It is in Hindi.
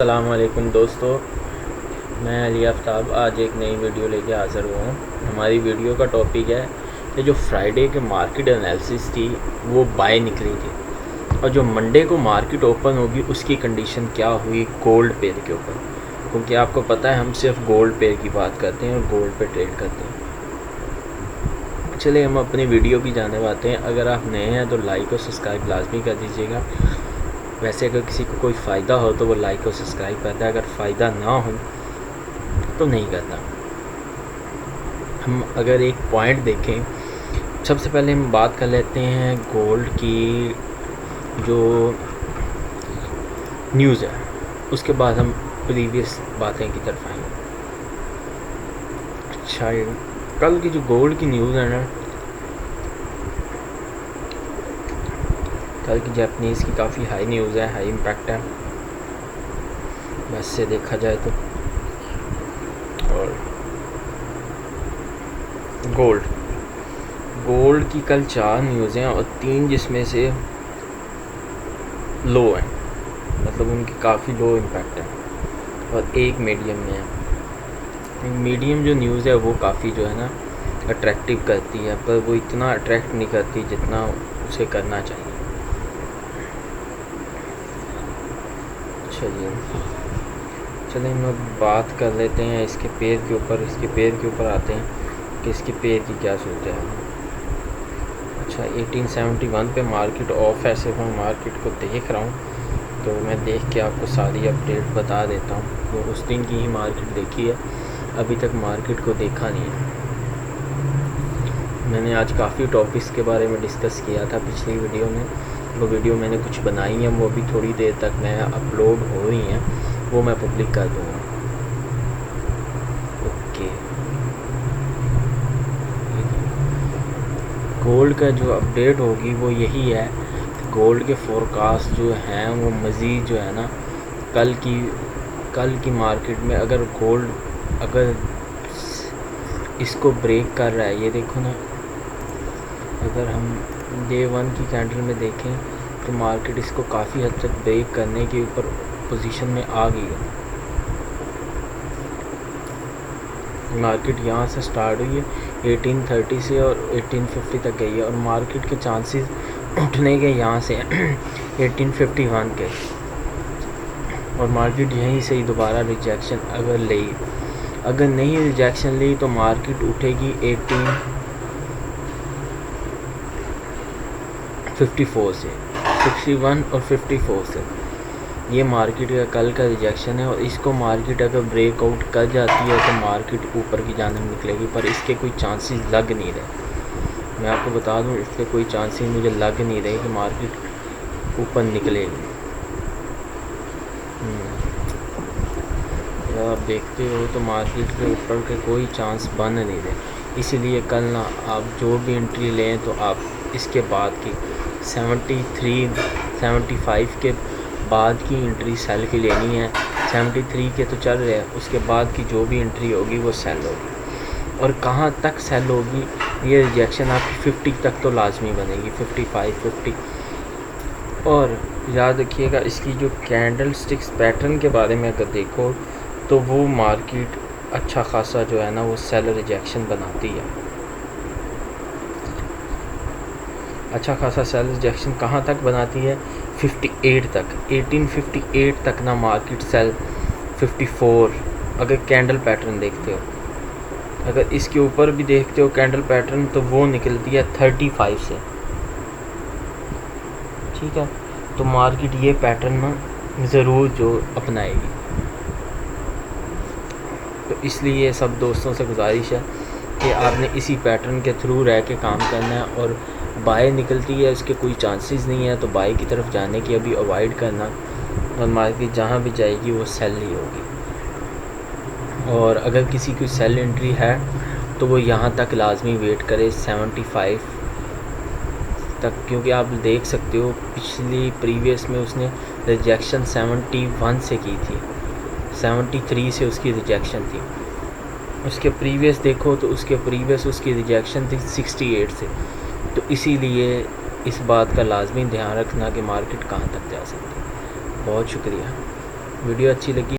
अस्सलाम वालेकुम दोस्तों, मैं अली आफ्ताब आज एक नई वीडियो लेके हाज़िर हुआ हूँ। हमारी वीडियो का टॉपिक है कि जो फ्राइडे के मार्केट एनालिसिस थी वो बाय निकली थी और जो मंडे को मार्केट ओपन होगी उसकी कंडीशन क्या हुई गोल्ड पेयर के ऊपर, क्योंकि आपको पता है हम सिर्फ गोल्ड पेयर की बात करते हैं और गोल्ड पे ट्रेड करते हैं। चलिए हम अपनी वीडियो की जाने आते हैं। अगर आप नए हैं तो लाइक और सब्सक्राइब लाजमी कर दीजिएगा। वैसे अगर किसी को कोई फ़ायदा हो तो वो लाइक और सब्सक्राइब करता है, अगर फ़ायदा ना हो तो नहीं करता। हम अगर एक पॉइंट देखें, सबसे पहले हम बात कर लेते हैं गोल्ड की जो न्यूज़ है, उसके बाद हम प्रीवियस बातें की तरफ आएंगे। अच्छा, कल की जो गोल्ड की न्यूज़ है ना, कल की जापानीज़ की काफ़ी हाई न्यूज़ है, हाई इम्पैक्ट है वैसे देखा जाए तो। और गोल्ड की कल 4 न्यूज़ हैं और 3 जिसमें से लो हैं, मतलब उनकी काफ़ी लो इम्पैक्ट है, और एक मीडियम में है। मीडियम जो न्यूज़ है वो काफ़ी जो है ना अट्रैक्टिव करती है, पर वो इतना अट्रैक्ट नहीं करती जितना उसे करना चाहिए। चलिए हम बात कर लेते हैं इसके पेड़ के ऊपर आते हैं कि इसके पेड़ की क्या सूरत है। अच्छा, 1871 पे मार्केट ऑफ है, सिर्फ मैं मार्केट को देख रहा हूँ तो मैं देख के आपको सारी अपडेट बता देता हूँ। तो उस दिन की ही मार्केट देखी है, अभी तक मार्केट को देखा नहीं है। मैंने आज काफ़ी टॉपिक्स के बारे में डिस्कस किया था पिछली वीडियो में, वो वीडियो मैंने कुछ बनाई है, वो भी थोड़ी देर तक मैं अपलोड हो रही हैं, वो मैं पब्लिक कर दूँगा। ओके, गोल्ड का जो अपडेट होगी वो यही है, गोल्ड के फोरकास्ट जो हैं वो मज़ीद जो है ना कल की मार्केट में अगर गोल्ड अगर इसको ब्रेक कर रहा है, ये देखो ना, अगर हम डे 1 की कैंडल में देखें तो मार्केट इसको काफ़ी हद तक ब्रेक करने के ऊपर पोजीशन में आ गई है। मार्केट यहाँ से स्टार्ट हुई है 1830 से और 1850 तक गई है, और मार्केट के चांसेस उठने के यहाँ से 1851 के, और मार्केट यहीं से ही दोबारा रिजेक्शन अगर नहीं रिजेक्शन ली तो मार्केट उठेगी 1854 से, 61 और 54 से। ये मार्केट का कल का रिजेक्शन है, और इसको मार्केट अगर ब्रेकआउट कर जाती है तो मार्केट ऊपर की जानिब निकलेगी, पर इसके कोई चांसेस लग नहीं रहे। मैं आपको बता दूं, इसके कोई चांसेस मुझे लग नहीं रहे कि मार्केट ऊपर निकलेगी। अगर आप देखते हो तो मार्केट के ऊपर के कोई चांस बन नहीं रहे, इसीलिए कल ना आप जो भी एंट्री लें तो आप इसके बाद की 73 75 के बाद की एंट्री सेल की लेनी है। 73 के तो चल रहे हैं, उसके बाद की जो भी एंट्री होगी वो सेल होगी, और कहाँ तक सेल होगी ये रिजेक्शन आपकी 50 तक तो लाजमी बनेगी, 55 50। और याद रखिएगा इसकी जो कैंडल स्टिक्स पैटर्न के बारे में अगर देखो तो वो मार्केट अच्छा खासा जो है ना वो सेल रिजेक्शन बनाती है, अच्छा खासा सेल रिजेक्शन कहाँ तक बनाती है, 58 तक, 1858 तक ना मार्केट सेल 54। अगर कैंडल पैटर्न देखते हो, अगर इसके ऊपर भी देखते हो कैंडल पैटर्न, तो वो निकलती है 35 से। ठीक है, तो मार्केट ये पैटर्न ना ज़रूर जो अपनाएगी। तो इसलिए सब दोस्तों से गुजारिश है कि आपने इसी पैटर्न के थ्रू रह के काम करना है, और बाय निकलती है उसके कोई चांसेस नहीं है तो बाय की तरफ जाने की अभी अवॉइड करना, और मार्केट जहाँ भी जाएगी वो सेल ही होगी। और अगर किसी की सेल एंट्री है तो वो यहाँ तक लाजमी वेट करे 75 तक, क्योंकि आप देख सकते हो पिछली प्रीवियस में उसने रिजेक्शन 71 से की थी, 73 से उसकी रिजेक्शन थी। उसके प्रीवियस देखो तो उसके प्रीवियस उसकी रिजेक्शन थी 68 से। तो इसीलिए इस बात का लाजमी ध्यान रखना कि मार्केट कहाँ तक जा सकती है। बहुत शुक्रिया। वीडियो अच्छी लगी